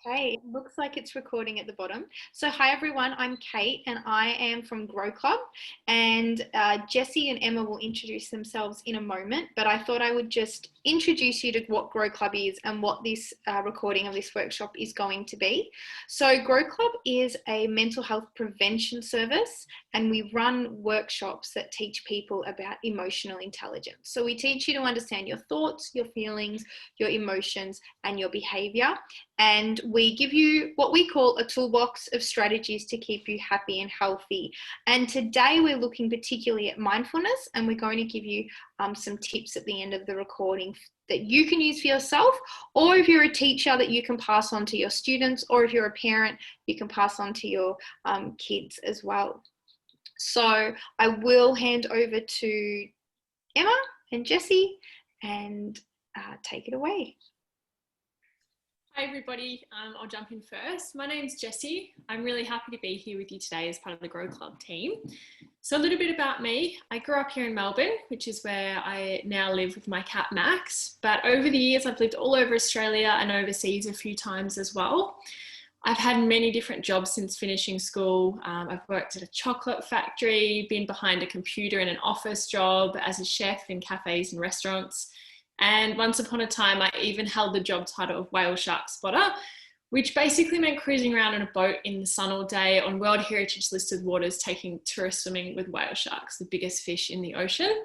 Okay, it looks like it's recording at the bottom. So hi everyone, I'm Kate and I am from Grow Club, and Jessie and Emma will introduce themselves in a moment, but I thought I would just introduce you to what Grow Club is and what this recording of this workshop is going to be. So Grow Club is a mental health prevention service, and we run workshops that teach people about emotional intelligence. So we teach you to understand your thoughts, your feelings, your emotions and your behavior. And we give you what we call a toolbox of strategies to keep you happy and healthy. And today we're looking particularly at mindfulness, and we're going to give you some tips at the end of the recording that you can use for yourself, or if you're a teacher, that you can pass on to your students, or if you're a parent, you can pass on to your kids as well. So I will hand over to Emma and Jessie and take it away. Hi everybody, I'll jump in first. My name's Jessie. I'm really happy to be here with you today as part of the Grow Club team. So a little bit about me. I grew up here in Melbourne, which is where I now live with my cat Max. But over the years, I've lived all over Australia and overseas a few times as well. I've had many different jobs since finishing school. I've worked at a chocolate factory, been behind a computer in an office job, as a chef in cafes and restaurants. And once upon a time, I even held the job title of whale shark spotter, which basically meant cruising around on a boat in the sun all day on World Heritage listed waters, taking tourists swimming with whale sharks, the biggest fish in the ocean.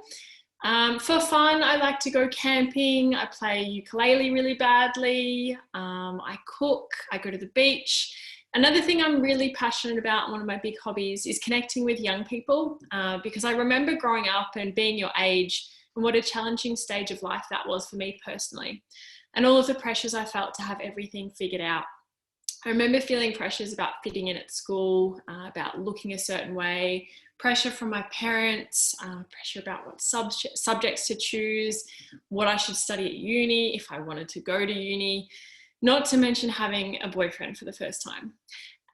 For fun, I like to go camping. I play ukulele really badly. I cook, I go to the beach. Another thing I'm really passionate about, and one of my big hobbies, is connecting with young people, because I remember growing up and being your age, and what a challenging stage of life that was for me personally, and all of the pressures I felt to have everything figured out. I remember feeling pressures about fitting in at school, about looking a certain way, pressure from my parents, pressure about what subjects to choose, what I should study at uni, if I wanted to go to uni, not to mention having a boyfriend for the first time.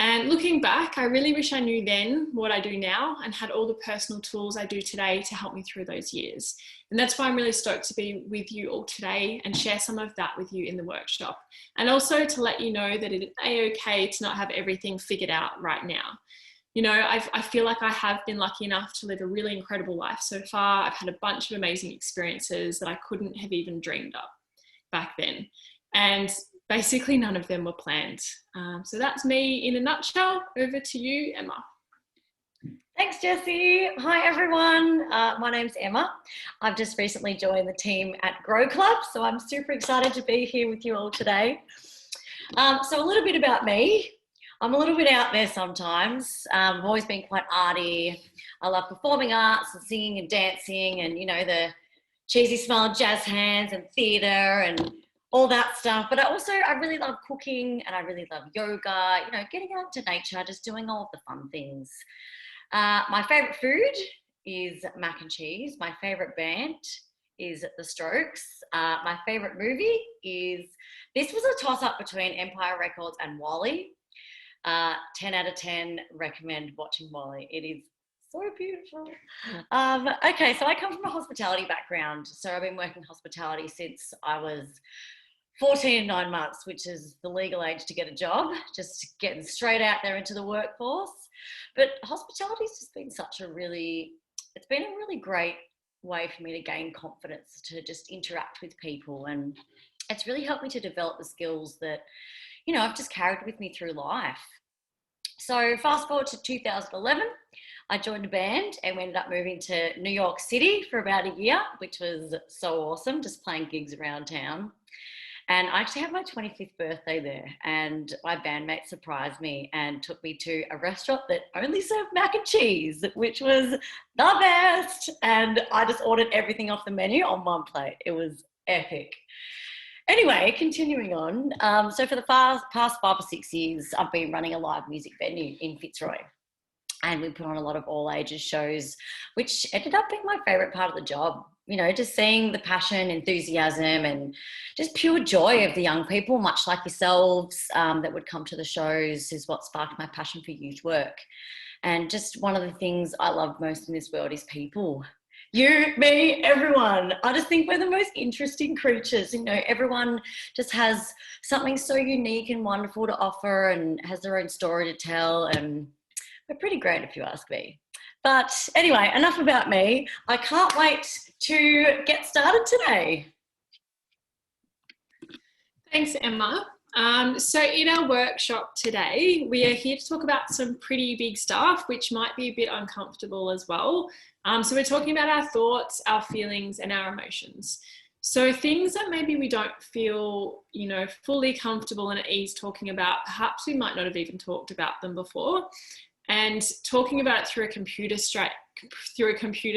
And looking back, I really wish I knew then what I do now and had all the personal tools I do today to help me through those years. And that's why I'm really stoked to be with you all today and share some of that with you in the workshop. And also to let you know that it is okay to not have everything figured out right now. You know, I feel like I have been lucky enough to live a really incredible life so far. I've had a bunch of amazing experiences that I couldn't have even dreamed up back then. And basically none of them were planned. So that's me in a nutshell. Over to you, Emma. Thanks, Jessie. Hi, everyone. My name's Emma. I've just recently joined the team at Grow Club, so I'm super excited to be here with you all today. So a little bit about me. I'm a little bit out there sometimes. I've always been quite arty. I love performing arts and singing and dancing and, you know, the cheesy smile, jazz hands and theatre and all that stuff. But I really love cooking, and I really love yoga, you know, getting out to nature, just doing all of the fun things. My favourite food is mac and cheese. My favourite band is The Strokes. My favourite movie is, this was a toss-up between Empire Records and WALL-E. 10 out of 10, recommend watching WALL-E. It is so beautiful. Okay, so I come from a hospitality background. So I've been working hospitality since I was 14 and 9 months, which is the legal age to get a job, just getting straight out there into the workforce. But hospitality's just been it's been a really great way for me to gain confidence, to just interact with people. And it's really helped me to develop the skills that, you know, I've just carried with me through life. So fast forward to 2011, I joined a band and we ended up moving to New York City for about a year, which was so awesome, just playing gigs around town. And I actually had my 25th birthday there, and my bandmate surprised me and took me to a restaurant that only served mac and cheese, which was the best. And I just ordered everything off the menu on one plate. It was epic. Anyway, continuing on. So for the past 5 or 6 years, I've been running a live music venue in Fitzroy. And we put on a lot of all ages shows, which ended up being my favourite part of the job. You know, just seeing the passion, enthusiasm and just pure joy of the young people, much like yourselves, that would come to the shows is what sparked my passion for youth work. And just one of the things I love most in this world is people. You, me, everyone. I just think we're the most interesting creatures. You know, everyone just has something so unique and wonderful to offer and has their own story to tell. And we're pretty great if you ask me. But anyway, enough about me. I can't wait to get started today. Thanks, Emma. So in our workshop today, we are here to talk about some pretty big stuff, which might be a bit uncomfortable as well. So we're talking about our thoughts, our feelings, and our emotions. So things that maybe we don't feel, fully comfortable and at ease talking about, perhaps we might not have even talked about them before. And talking about it through a computer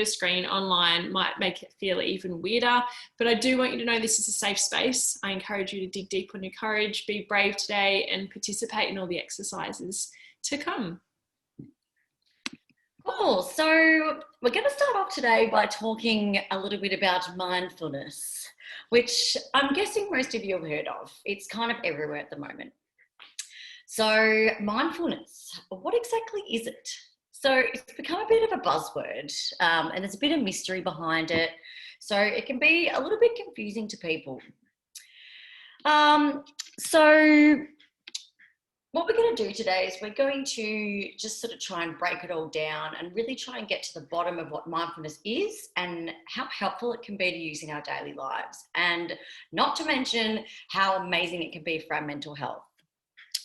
screen online might make it feel even weirder. But I do want you to know this is a safe space. I encourage you to dig deep on your courage, be brave today, and participate in all the exercises to come. Cool. So we're going to start off today by talking a little bit about mindfulness, which I'm guessing most of you have heard of. It's kind of everywhere at the moment. So mindfulness, what exactly is it? So it's become a bit of a buzzword, and there's a bit of mystery behind it. So it can be a little bit confusing to people. So what we're going to do today is we're going to just sort of try and break it all down and really try and get to the bottom of what mindfulness is and how helpful it can be to use in our daily lives, and not to mention how amazing it can be for our mental health.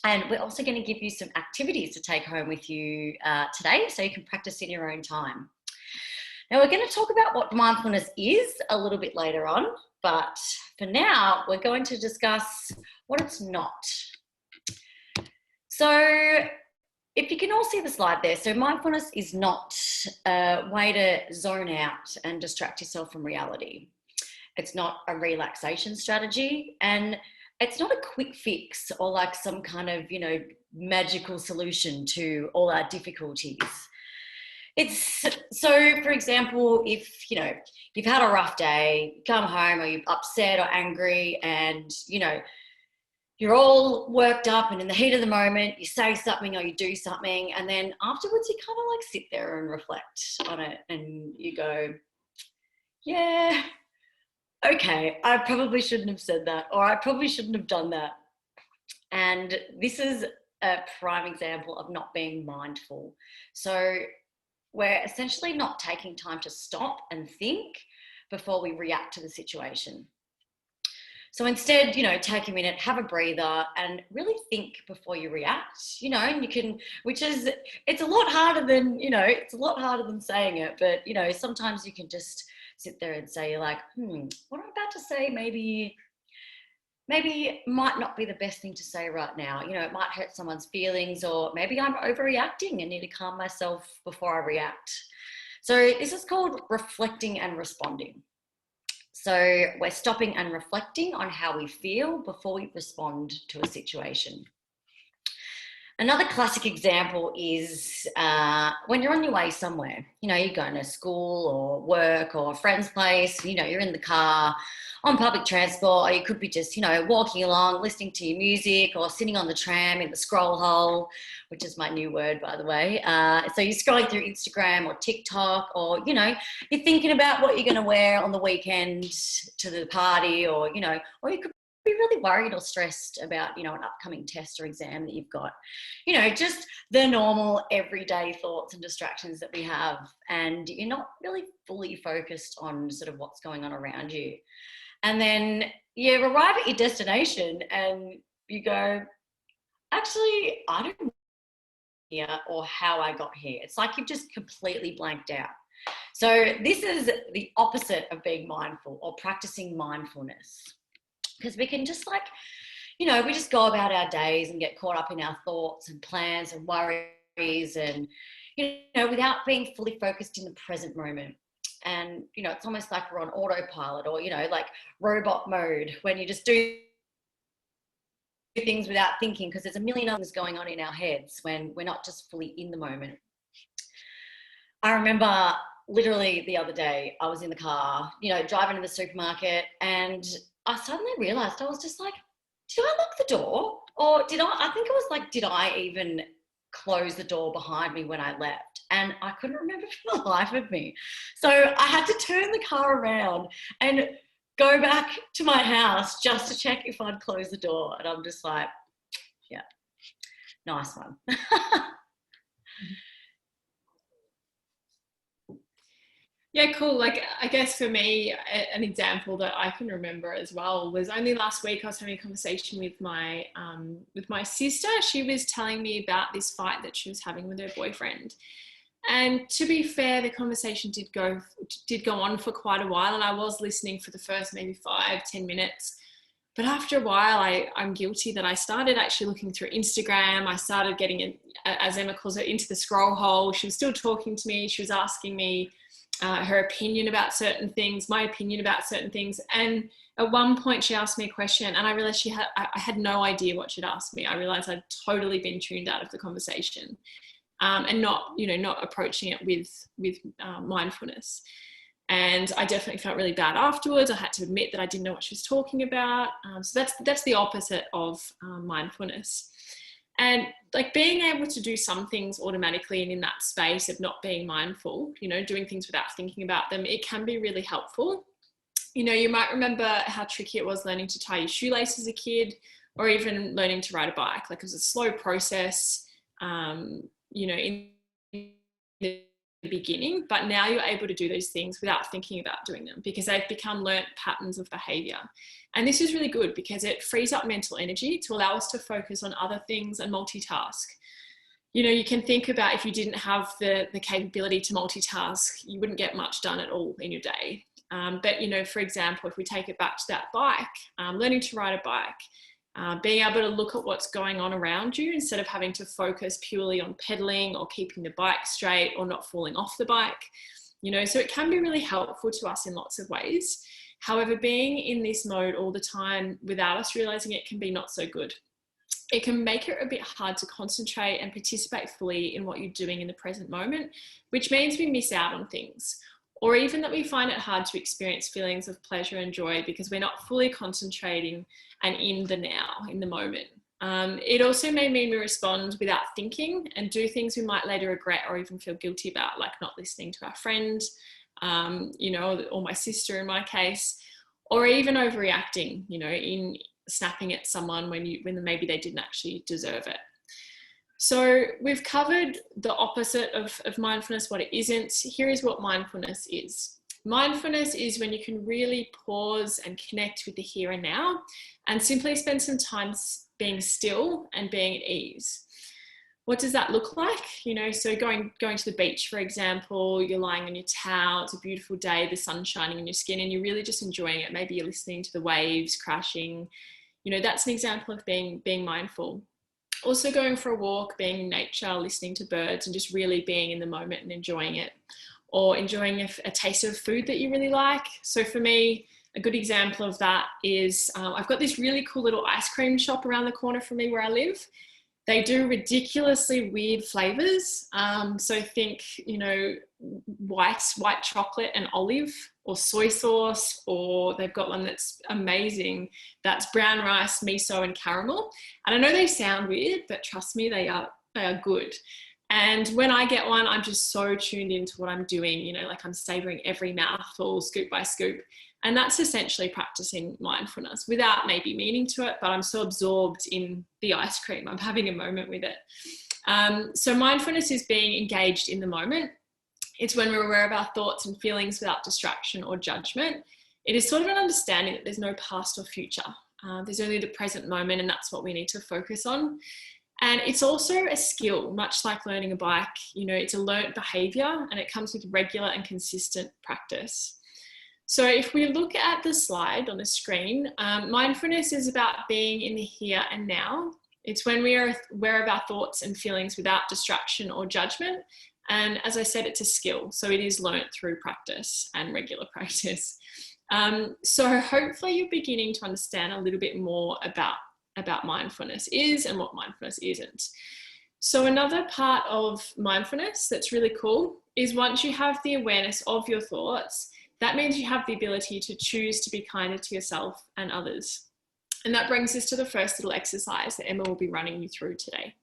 And we're also going to give you some activities to take home with you today so you can practice in your own time. Now, we're going to talk about what mindfulness is a little bit later on, but for now, we're going to discuss what it's not. So if you can all see the slide there, so mindfulness is not a way to zone out and distract yourself from reality. It's not a relaxation strategy, and it's not a quick fix or like some kind of, magical solution to all our difficulties. It's so, for example, if, you've had a rough day, you come home or you're upset or angry and, you're all worked up and in the heat of the moment, you say something or you do something, and then afterwards you kind of like sit there and reflect on it and you go, yeah, okay, I probably shouldn't have said that, or I probably shouldn't have done that. And this is a prime example of not being mindful. So we're essentially not taking time to stop and think before we react to the situation. So instead, take a minute, have a breather and really think before you react, and you can, it's a lot harder than saying it, but, sometimes you can just sit there and say, like, what I'm about to say maybe might not be the best thing to say right now. It might hurt someone's feelings, or maybe I'm overreacting and need to calm myself before I react. So this is called reflecting and responding. So we're stopping and reflecting on how we feel before we respond to a situation. Another classic example is when you're on your way somewhere, you're going to school or work or a friend's place, you're in the car, on public transport, or you could be just, walking along, listening to your music, or sitting on the tram in the scroll hole, which is my new word, by the way. So you're scrolling through Instagram or TikTok, or, you're thinking about what you're going to wear on the weekend to the party, or you could be really worried or stressed about, an upcoming test or exam that you've got. Just the normal everyday thoughts and distractions that we have, and you're not really fully focused on sort of what's going on around you. And then you arrive at your destination and you go, actually, I don't know here or how I got here. It's like you've just completely blanked out. So this is the opposite of being mindful or practicing mindfulness, because we can just we just go about our days and get caught up in our thoughts and plans and worries and, without being fully focused in the present moment. And, it's almost like we're on autopilot or, like robot mode, when you just do things without thinking, because there's a million other things going on in our heads when we're not just fully in the moment. I remember literally the other day, I was in the car, driving to the supermarket, and I suddenly realized, I was just like, did I lock the door? Or did I even close the door behind me when I left? and I couldn't remember for the life of me. So I had to turn the car around and go back to my house just to check if I'd closed the door. And I'm just like, yeah, nice one. Yeah, cool. Like, I guess for me, an example that I can remember as well was only last week I was having a conversation with my sister. She was telling me about this fight that she was having with her boyfriend. And to be fair, the conversation did go on for quite a while, and I was listening for the first maybe 5-10 minutes. But after a while, I'm guilty that I started actually looking through Instagram. I started getting, as Emma calls it, into the scroll hole. She was still talking to me. She was asking me her opinion about certain things, my opinion about certain things. And at one point she asked me a question, and I realized I had no idea what she'd asked me. I realized I'd totally been tuned out of the conversation, and not approaching it with mindfulness. And I definitely felt really bad afterwards. I had to admit that I didn't know what she was talking about. So that's the opposite of mindfulness. And like being able to do some things automatically and in that space of not being mindful, doing things without thinking about them, it can be really helpful. You might remember how tricky it was learning to tie your shoelace as a kid, or even learning to ride a bike. Like, it was a slow process, in the beginning, but now you're able to do those things without thinking about doing them because they've become learnt patterns of behavior. And this is really good because it frees up mental energy to allow us to focus on other things and multitask. You can think about if you didn't have the capability to multitask, you wouldn't get much done at all in your day. But, for example, if we take it back to that bike, learning to ride a bike, being able to look at what's going on around you instead of having to focus purely on pedaling or keeping the bike straight or not falling off the bike. So it can be really helpful to us in lots of ways. However, being in this mode all the time without us realizing it can be not so good. It can make it a bit hard to concentrate and participate fully in what you're doing in the present moment, which means we miss out on things, or even that we find it hard to experience feelings of pleasure and joy because we're not fully concentrating and in the now, in the moment. It also may mean we respond without thinking and do things we might later regret or even feel guilty about, like not listening to our friend, or my sister in my case, or even overreacting, in snapping at someone when maybe they didn't actually deserve it. So we've covered the opposite of mindfulness, what it isn't. Here is what mindfulness is. Mindfulness is when you can really pause and connect with the here and now and simply spend some time being still and being at ease. What does that look like? So going to the beach, for example, you're lying on your towel, it's a beautiful day, the sun's shining on your skin and you're really just enjoying it. Maybe you're listening to the waves crashing. That's an example of being mindful. Also going for a walk, being in nature, listening to birds and just really being in the moment and enjoying it, or enjoying a taste of food that you really like. So for me, a good example of that is I've got this really cool little ice cream shop around the corner from me where I live. They do ridiculously weird flavors. So think, white chocolate and olive, or soy sauce, or they've got one that's amazing. That's brown rice, miso, and caramel. And I know they sound weird, but trust me, they are good. And when I get one, I'm just so tuned into what I'm doing, like I'm savoring every mouthful, scoop by scoop. And that's essentially practicing mindfulness without maybe meaning to it, but I'm so absorbed in the ice cream, I'm having a moment with it. So mindfulness is being engaged in the moment. It's when we're aware of our thoughts and feelings without distraction or judgment. It is sort of an understanding that there's no past or future. There's only the present moment, and that's what we need to focus on. And it's also a skill, much like learning a bike. It's a learnt behavior, and it comes with regular and consistent practice. So if we look at the slide on the screen, mindfulness is about being in the here and now. It's when we are aware of our thoughts and feelings without distraction or judgment. And as I said, it's a skill. So it is learnt through practice and regular practice. So hopefully you're beginning to understand a little bit more about mindfulness is and what mindfulness isn't. So another part of mindfulness that's really cool is once you have the awareness of your thoughts, that means you have the ability to choose to be kinder to yourself and others. And that brings us to the first little exercise that Emma will be running you through today.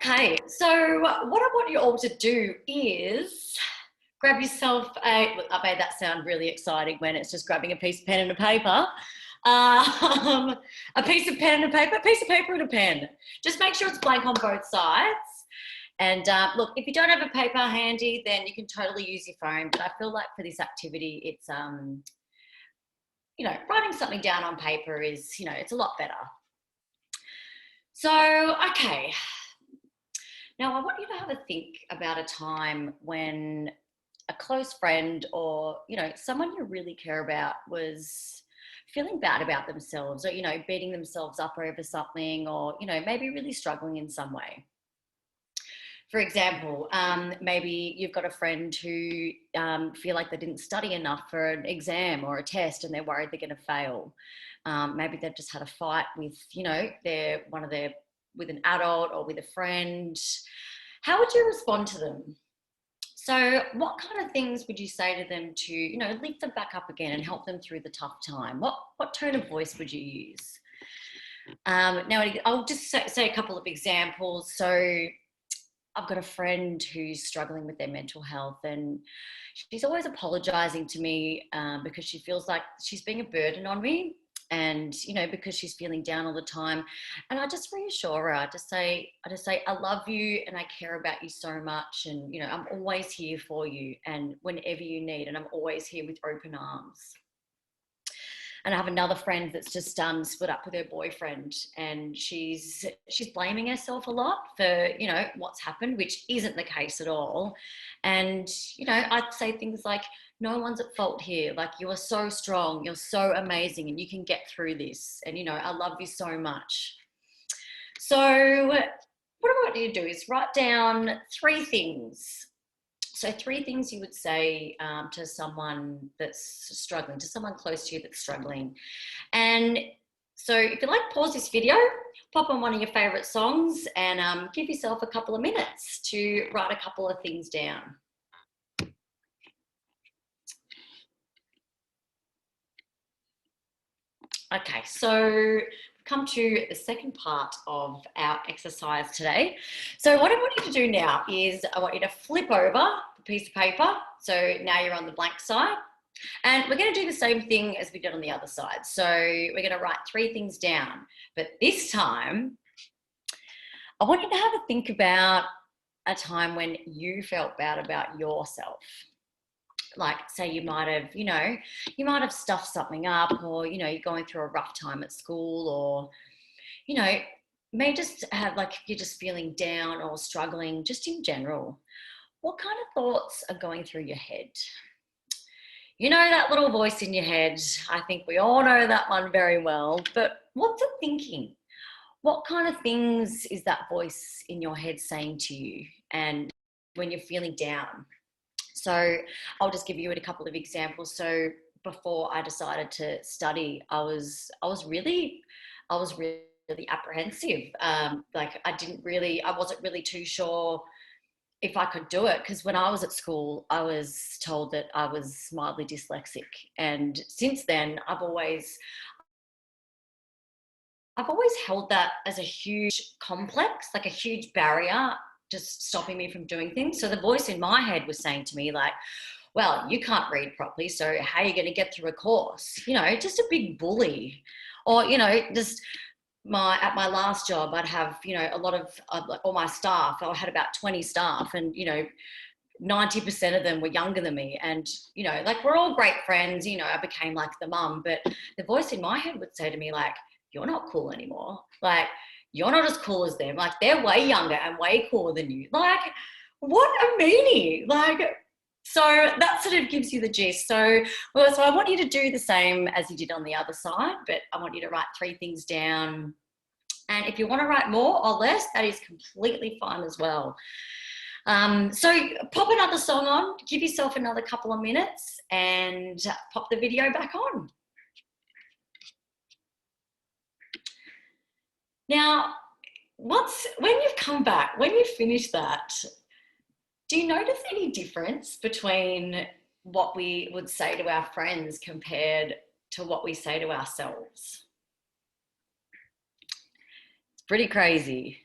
Okay, so what I want you all to do is grab yourself look, I made that sound really exciting when it's just grabbing a piece of pen and a paper. A piece of pen and a paper, a piece of paper and a pen. Just make sure it's blank on both sides. And look, if you don't have a paper handy, then you can totally use your phone. But I feel like for this activity, it's, writing something down on paper is, it's a lot better. So, okay. Now I want you to have a think about a time when a close friend or, someone you really care about was feeling bad about themselves or, beating themselves up over something or, maybe really struggling in some way. For example, maybe you've got a friend who feel like they didn't study enough for an exam or a test and they're worried they're going to fail. Maybe they've just had a fight with, with an adult or with a friend. How would you respond to them? So what kind of things would you say to them to, lift them back up again and help them through the tough time? What tone of voice would you use? Now, I'll just say a couple of examples. So I've got a friend who's struggling with their mental health and she's always apologising to me because she feels like she's being a burden on me. And, because she's feeling down all the time. And I just reassure her, I just say, I love you and I care about you so much. And, I'm always here for you and whenever you need, and I'm always here with open arms. And I have another friend that's just split up with her boyfriend and she's blaming herself a lot for, what's happened, which isn't the case at all. And, I'd say things like, no one's at fault here. Like, you are so strong, you're so amazing and you can get through this. And, I love you so much. So what I want you to do is write down 3 things. So 3 things you would say to someone that's struggling, to someone close to you that's struggling. And so if you like, pause this video, pop on one of your favourite songs and give yourself a couple of minutes to write a couple of things down. Okay, so come to the second part of our exercise today. So what I want you to do now is I want you to flip over the piece of paper. So now you're on the blank side. And we're going to do the same thing as we did on the other side. So we're going to write 3 things down. But this time, I want you to have a think about a time when you felt bad about yourself. Like, say you might have stuffed something up or, you're going through a rough time at school or, may just have you're just feeling down or struggling just in general. What kind of thoughts are going through your head? That little voice in your head, I think we all know that one very well, but what's it thinking? What kind of things is that voice in your head saying to you and when you're feeling down? So I'll just give you a couple of examples. So before I decided to study, I was really apprehensive. I wasn't really too sure if I could do it because when I was at school, I was told that I was mildly dyslexic. And since then, I've always held that as a huge complex, like a huge barrier just stopping me from doing things. So the voice in my head was saying to me well, you can't read properly, so how are you going to get through a course? Just a big bully. Or, just at my last job, I'd have, a lot of all my staff, I had about 20 staff and, 90% of them were younger than me. And, we're all great friends, I became like the mum, but the voice in my head would say to me you're not cool anymore. You're not as cool as them. They're way younger and way cooler than you. What a meanie. So that sort of gives you the gist. So I want you to do the same as you did on the other side, but I want you to write 3 things down. And if you want to write more or less, that is completely fine as well. So pop another song on, give yourself another couple of minutes and pop the video back on. Now, when you've come back, when you've finished that, do you notice any difference between what we would say to our friends compared to what we say to ourselves? It's pretty crazy.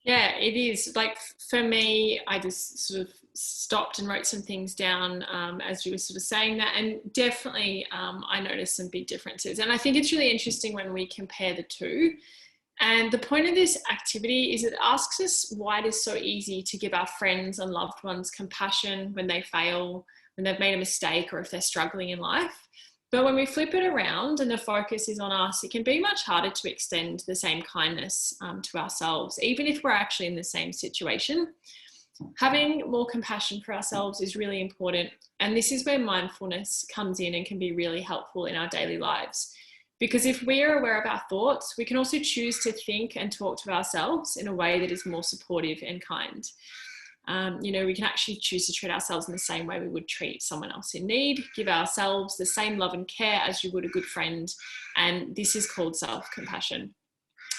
Yeah, it is. Like for me, I just sort of stopped and wrote some things down as you were sort of saying that, and definitely I noticed some big differences. And I think it's really interesting when we compare the two. And the point of this activity is it asks us why it is so easy to give our friends and loved ones compassion when they fail, when they've made a mistake, or if they're struggling in life. But when we flip it around and the focus is on us, it can be much harder to extend the same kindness to ourselves, even if we're actually in the same situation. Having more compassion for ourselves is really important. And this is where mindfulness comes in and can be really helpful in our daily lives. Because if we are aware of our thoughts, we can also choose to think and talk to ourselves in a way that is more supportive and kind. We can actually choose to treat ourselves in the same way we would treat someone else in need, give ourselves the same love and care as you would a good friend. And this is called self-compassion.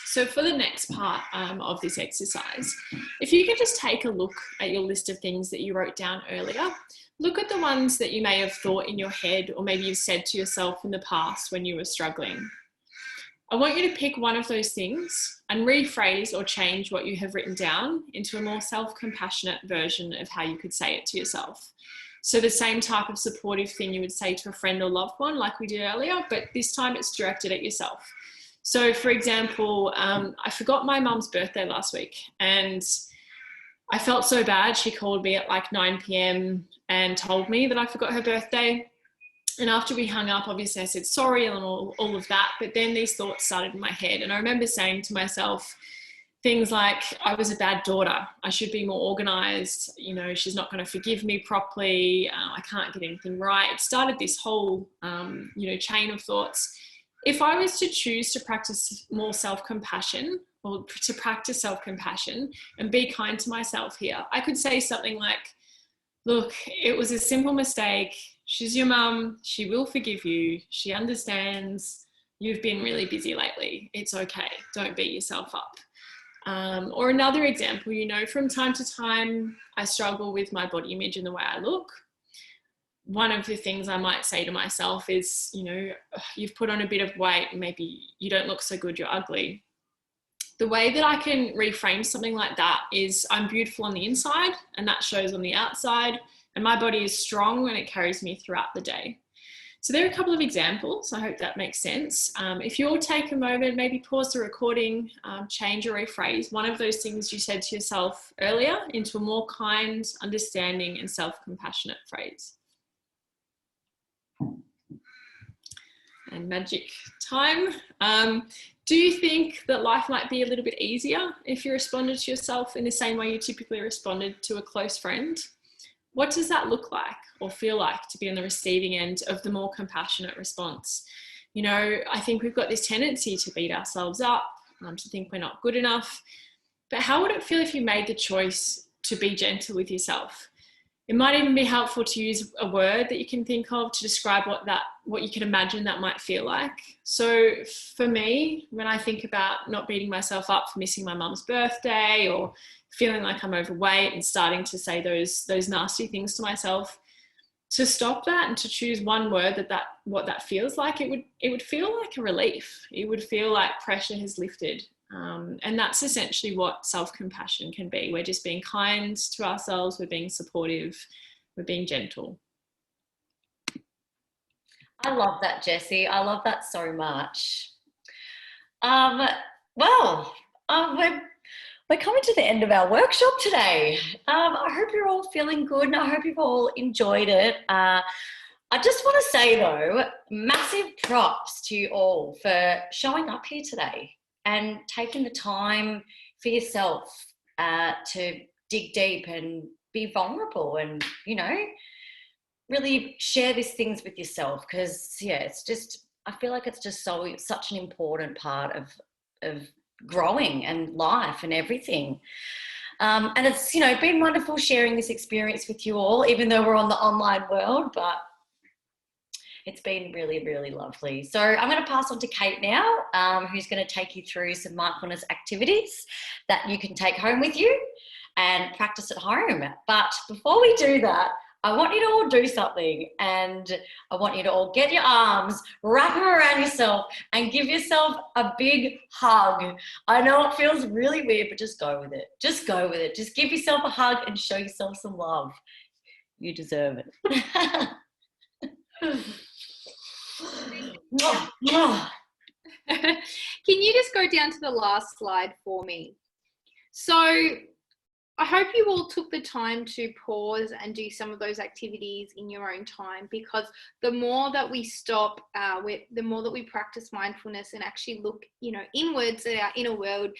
So for the next part of this exercise, if you could just take a look at your list of things that you wrote down earlier, look at the ones that you may have thought in your head, or maybe you've said to yourself in the past when you were struggling. I want you to pick one of those things and rephrase or change what you have written down into a more self-compassionate version of how you could say it to yourself. So the same type of supportive thing you would say to a friend or loved one like we did earlier, but this time it's directed at yourself. So for example, I forgot my mum's birthday last week and I felt so bad. She called me at like 9 p.m. and told me that I forgot her birthday. And after we hung up, obviously I said sorry and all of that. But then these thoughts started in my head. And I remember saying to myself things like, I was a bad daughter. I should be more organized. She's not going to forgive me properly. I can't get anything right. It started this whole, chain of thoughts. If I was to choose to practice more self-compassion, or to practice self-compassion and be kind to myself here, I could say something like, look, it was a simple mistake. She's your mum. She will forgive you. She understands. You've been really busy lately. It's okay. Don't beat yourself up. Or another example, from time to time, I struggle with my body image and the way I look. One of the things I might say to myself is, you've put on a bit of weight and maybe you don't look so good, you're ugly. The way that I can reframe something like that is I'm beautiful on the inside and that shows on the outside, and my body is strong and it carries me throughout the day. So there are a couple of examples. I hope that makes sense. If you'll take a moment, maybe pause the recording, change or rephrase one of those things you said to yourself earlier into a more kind, understanding and self-compassionate phrase. And magic time. Do you think that life might be a little bit easier if you responded to yourself in the same way you typically responded to a close friend? What does that look like or feel like to be on the receiving end of the more compassionate response? I think we've got this tendency to beat ourselves up, to think we're not good enough. But how would it feel if you made the choice to be gentle with yourself? It might even be helpful to use a word that you can think of to describe what you can imagine that might feel like. So for me, when I think about not beating myself up for missing my mum's birthday or feeling like I'm overweight and starting to say those nasty things to myself, to stop that and to choose one word what that feels like, it would feel like a relief. It would feel like pressure has lifted. And that's essentially what self-compassion can be. We're just being kind to ourselves, we're being supportive, we're being gentle. I love that, Jessie. I love that so much. We're coming to the end of our workshop today. I hope you're all feeling good and I hope you've all enjoyed it. I just want to say though, massive props to you all for showing up here today and taking the time for yourself to dig deep and be vulnerable and, really share these things with yourself. Because, I feel like it's just such an important part of growing and life and everything. And it's, been wonderful sharing this experience with you all, even though we're on the online world, but it's been really, really lovely. So I'm going to pass on to Kate now, who's going to take you through some mindfulness activities that you can take home with you and practice at home. But before we do that, I want you to all do something, and I want you to all get your arms, wrap them around yourself, and give yourself a big hug. I know it feels really weird, but just go with it. Just go with it. Just give yourself a hug and show yourself some love. You deserve it. Can you just go down to the last slide for me? So I hope you all took the time to pause and do some of those activities in your own time, because the more that we stop, the more that we practice mindfulness and actually look, inwards at our inner world,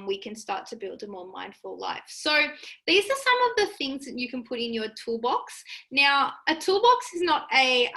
we can start to build a more mindful life. So these are some of the things that you can put in your toolbox. Now, a toolbox is not a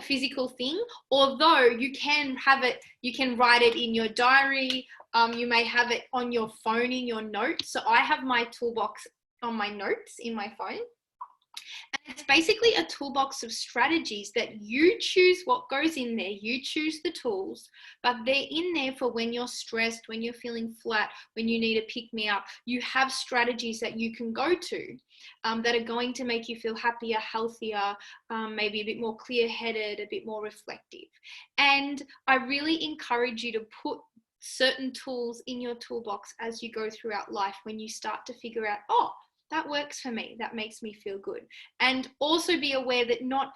physical thing, although you can have it, you can write it in your diary. You may have it on your phone in your notes. So I have my toolbox on my notes in my phone. And it's basically a toolbox of strategies that you choose what goes in there. You choose the tools, but they're in there for when you're stressed, when you're feeling flat, when you need a pick-me-up. You have strategies that you can go to that are going to make you feel happier, healthier, maybe a bit more clear-headed, a bit more reflective. And I really encourage you to put certain tools in your toolbox as you go throughout life, when you start to figure out, oh, that works for me, that makes me feel good. And also be aware that not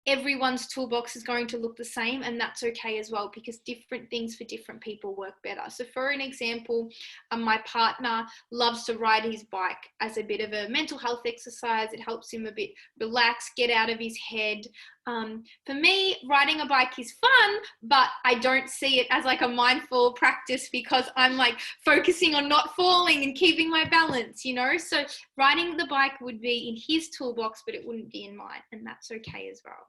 everyone's toolbox is going to look the same, and that's okay as well, because different things for different people work better. So for an example, my partner loves to ride his bike as a bit of a mental health exercise. It helps him a bit relax, get out of his head. For me, riding a bike is fun, but I don't see it as like a mindful practice, because I'm like focusing on not falling and keeping my balance, So riding the bike would be in his toolbox, but it wouldn't be in mine, and that's okay as well.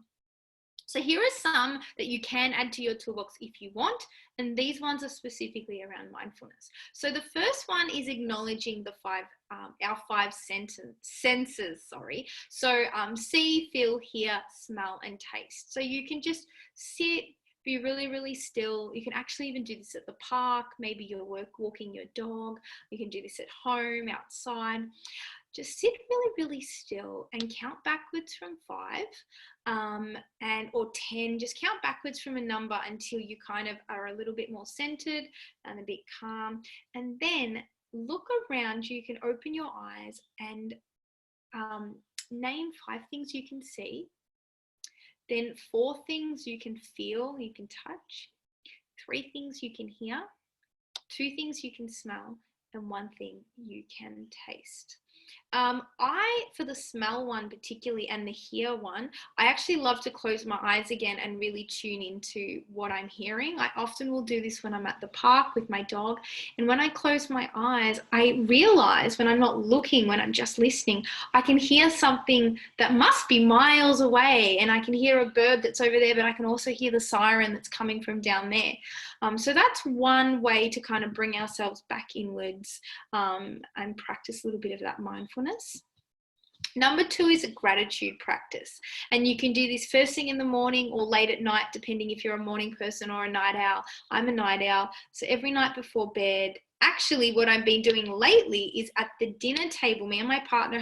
So here are some that you can add to your toolbox if you want, and these ones are specifically around mindfulness. So the first one is acknowledging our five senses. So see, feel, hear, smell, and taste. So you can just sit, be really, really still. You can actually even do this at the park. Maybe you're walking your dog. You can do this at home, outside. Just sit really, really still and count backwards from 5 or 10. Just count backwards from a number until you kind of are a little bit more centered and a bit calm. And then look around you. You can open your eyes and name 5 things you can see. Then 4 things you can feel, you can touch. 3 things you can hear. 2 things you can smell. And 1 thing you can taste. For the smell one particularly and the hear one, I actually love to close my eyes again and really tune into what I'm hearing. I often will do this when I'm at the park with my dog. And when I close my eyes, I realize when I'm not looking, when I'm just listening, I can hear something that must be miles away. And I can hear a bird that's over there, but I can also hear the siren that's coming from down there. So that's one way to kind of bring ourselves back inwards and practice a little bit of that mindfulness. Number 2 is a gratitude practice. And you can do this first thing in the morning or late at night, depending if you're a morning person or a night owl. I'm a night owl. So every night before bed, actually what I've been doing lately is at the dinner table, me and my partner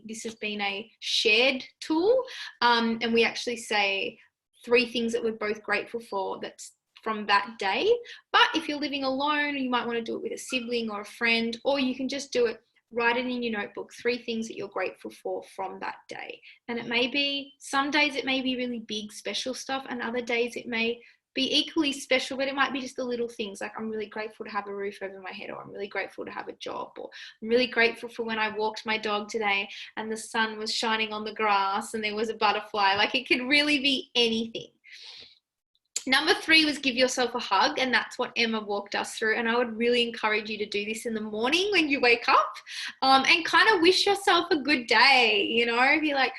this has been a shared tool. And we actually say 3 things that we're both grateful for that's from that day. But if you're living alone, you might want to do it with a sibling or a friend, or you can just do it, write it in your notebook, 3 things that you're grateful for from that day. And it may be, some days it may be really big, special stuff, and other days it may be equally special, but it might be just the little things like I'm really grateful to have a roof over my head, or I'm really grateful to have a job, or I'm really grateful for when I walked my dog today and the sun was shining on the grass and there was a butterfly. Like, it could really be anything. Number 3 was give yourself a hug, and that's what Emma walked us through. And I would really encourage you to do this in the morning when you wake up, and kind of wish yourself a good day, be like,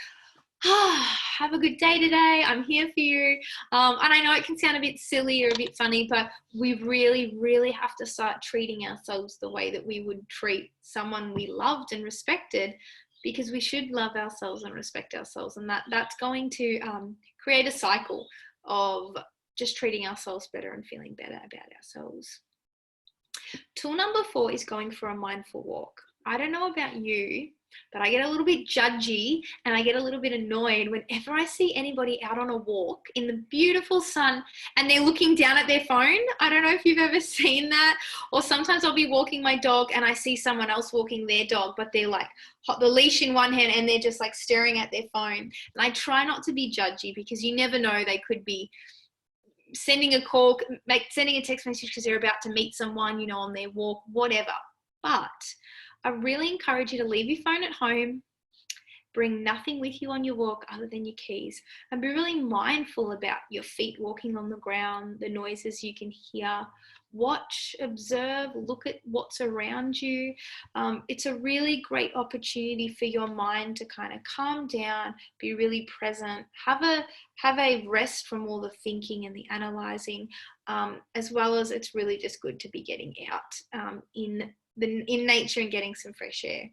have a good day today. I'm here for you. And I know it can sound a bit silly or a bit funny, but we really, really have to start treating ourselves the way that we would treat someone we loved and respected, because we should love ourselves and respect ourselves. And that's going to create a cycle of just treating ourselves better and feeling better about ourselves. Tool number 4 is going for a mindful walk. I don't know about you, but I get a little bit judgy and I get a little bit annoyed whenever I see anybody out on a walk in the beautiful sun and they're looking down at their phone. I don't know if you've ever seen that. Or sometimes I'll be walking my dog and I see someone else walking their dog, but they're like the leash in one hand and they're just like staring at their phone. And I try not to be judgy because you never know, they could be sending a call, sending a text message because they're about to meet someone, you know, on their walk, whatever. But I really encourage you to leave your phone at home, bring nothing with you on your walk other than your keys, and be really mindful about your feet walking on the ground, the noises you can hear. Watch, observe, look at what's around you. It's a really great opportunity for your mind to kind of calm down, be really present, have a rest from all the thinking and the analyzing, as well as it's really just good to be getting out in nature and getting some fresh air.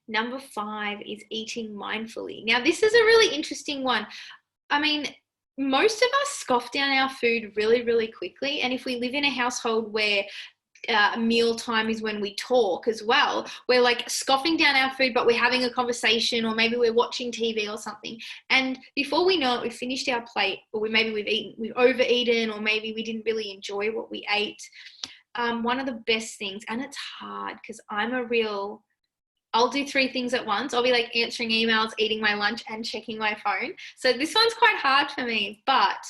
Number 5 is eating mindfully. Now, this is a really interesting one. I mean, most of us scoff down our food really, really quickly. And if we live in a household where meal time is when we talk as well, we're like scoffing down our food, but we're having a conversation, or maybe we're watching TV or something. And before we know it, we've finished our plate, or maybe we've overeaten, or maybe we didn't really enjoy what we ate. One of the best things, and it's hard because I'll do 3 things at once. I'll be like answering emails, eating my lunch, and checking my phone. So this one's quite hard for me. But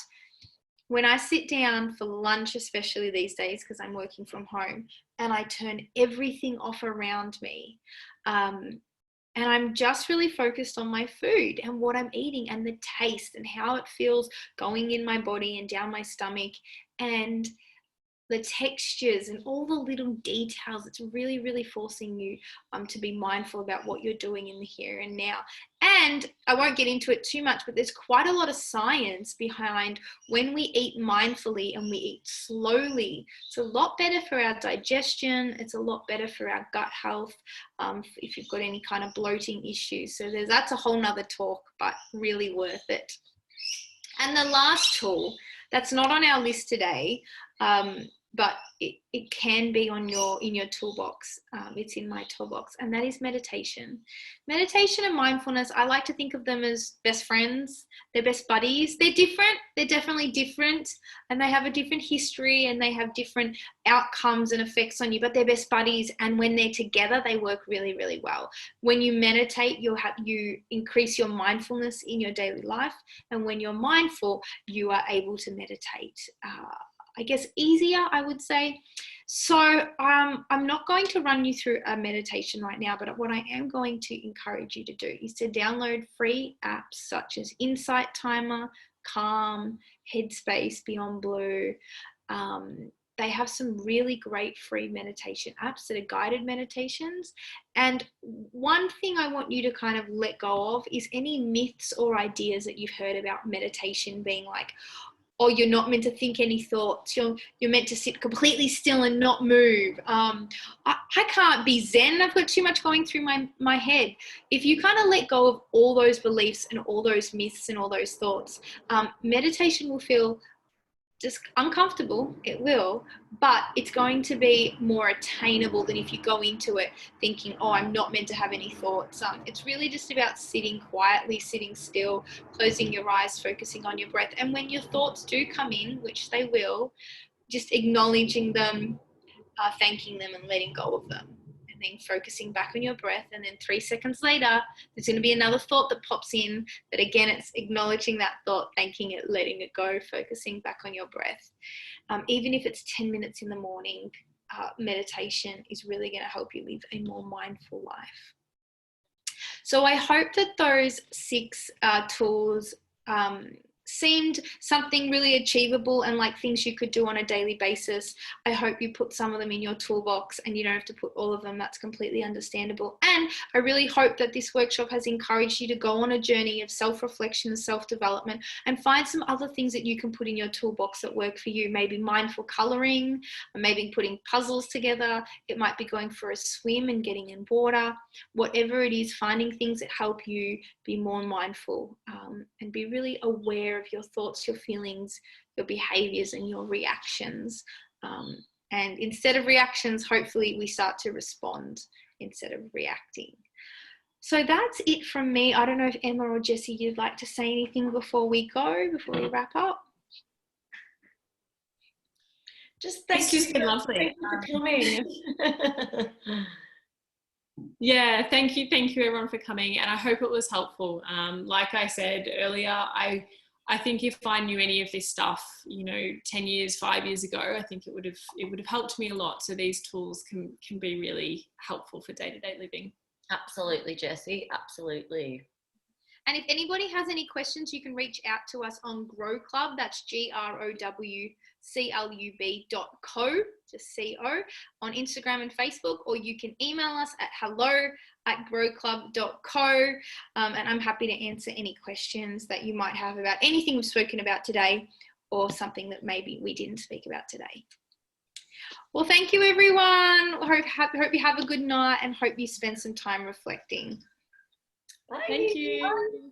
when I sit down for lunch, especially these days, because I'm working from home, and I turn everything off around me, and I'm just really focused on my food and what I'm eating and the taste and how it feels going in my body and down my stomach, and the textures and all the little details. It's really, really forcing you to be mindful about what you're doing in the here and now. And I won't get into it too much, but there's quite a lot of science behind when we eat mindfully and we eat slowly. It's a lot better for our digestion. It's a lot better for our gut health, if you've got any kind of bloating issues. So that's a whole nother talk, but really worth it. And the last tool that's not on our list today, but it can be in your toolbox. It's in my toolbox, and that is meditation. Meditation and mindfulness, I like to think of them as best friends. They're best buddies. They're different. They're definitely different, and they have a different history, and they have different outcomes and effects on you, but they're best buddies. And when they're together, they work really, really well. When you meditate, you increase your mindfulness in your daily life, and when you're mindful, you are able to meditate I guess easier, I would say. So I'm not going to run you through a meditation right now, but what I am going to encourage you to do is to download free apps such as Insight Timer, Calm, Headspace, Beyond Blue. They have some really great free meditation apps that are guided meditations. And one thing I want you to kind of let go of is any myths or ideas that you've heard about meditation being like, oh, you're not meant to think any thoughts. You're meant to sit completely still and not move. I can't be Zen. I've got too much going through my head. If you kind of let go of all those beliefs and all those myths and all those thoughts, meditation will feel just uncomfortable. It will, but it's going to be more attainable than if you go into it thinking, oh, I'm not meant to have any thoughts. It's really just about sitting quietly, sitting still, closing your eyes, focusing on your breath. And when your thoughts do come in, which they will, just acknowledging them, thanking them, and letting go of them. And then focusing back on your breath. And then 3 seconds later, there's going to be another thought that pops in. But again, it's acknowledging that thought, thanking it, letting it go, focusing back on your breath. Even if it's 10 minutes in the morning, meditation is really going to help you live a more mindful life. So I hope that those 6 tools seemed something really achievable and like things you could do on a daily basis. I hope you put some of them in your toolbox, and you don't have to put all of them. That's completely understandable. And I really hope that this workshop has encouraged you to go on a journey of self-reflection and self-development and find some other things that you can put in your toolbox that work for you. Maybe mindful coloring, or maybe putting puzzles together. It might be going for a swim and getting in water. Whatever it is, finding things that help you be more mindful and be really aware of your thoughts, your feelings, your behaviors, and your reactions. And instead of reactions, hopefully we start to respond instead of reacting. So that's it from me. I don't know if Emma or Jessie, you'd like to say anything before we wrap up? Just thank you. Been lovely. Thank you for coming. Yeah, thank you everyone for coming, and I hope it was helpful. Like I said earlier, I think if I knew any of this stuff, 10 years, 5 years ago, I think it would have helped me a lot. So these tools can be really helpful for day-to-day living. Absolutely, Jessie, absolutely. And if anybody has any questions, you can reach out to us on Grow Club. That's growclub.co, just CO, on Instagram and Facebook, or you can email us at hello@growclub.co. And I'm happy to answer any questions that you might have about anything we've spoken about today, or something that maybe we didn't speak about today. Well, thank you, everyone. Hope you have a good night, and hope you spend some time reflecting. Bye. Thank you.